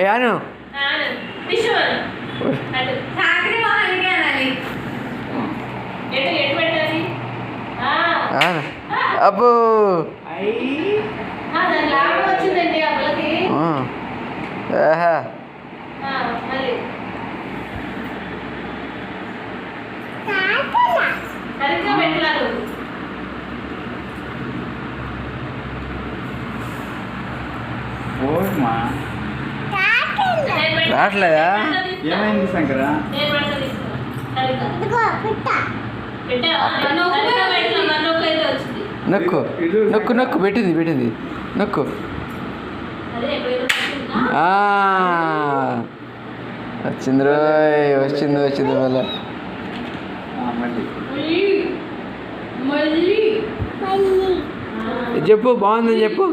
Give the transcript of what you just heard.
ఏ అను అబ్బో రావట్లేదా? ఏమైంది శంకరా? నొక్కు నొక్కు నొక్కు పెట్టింది నొక్కు. వచ్చింది రోయ్, వచ్చింది మళ్ళీ చెప్పు, బాగుందని చెప్పు.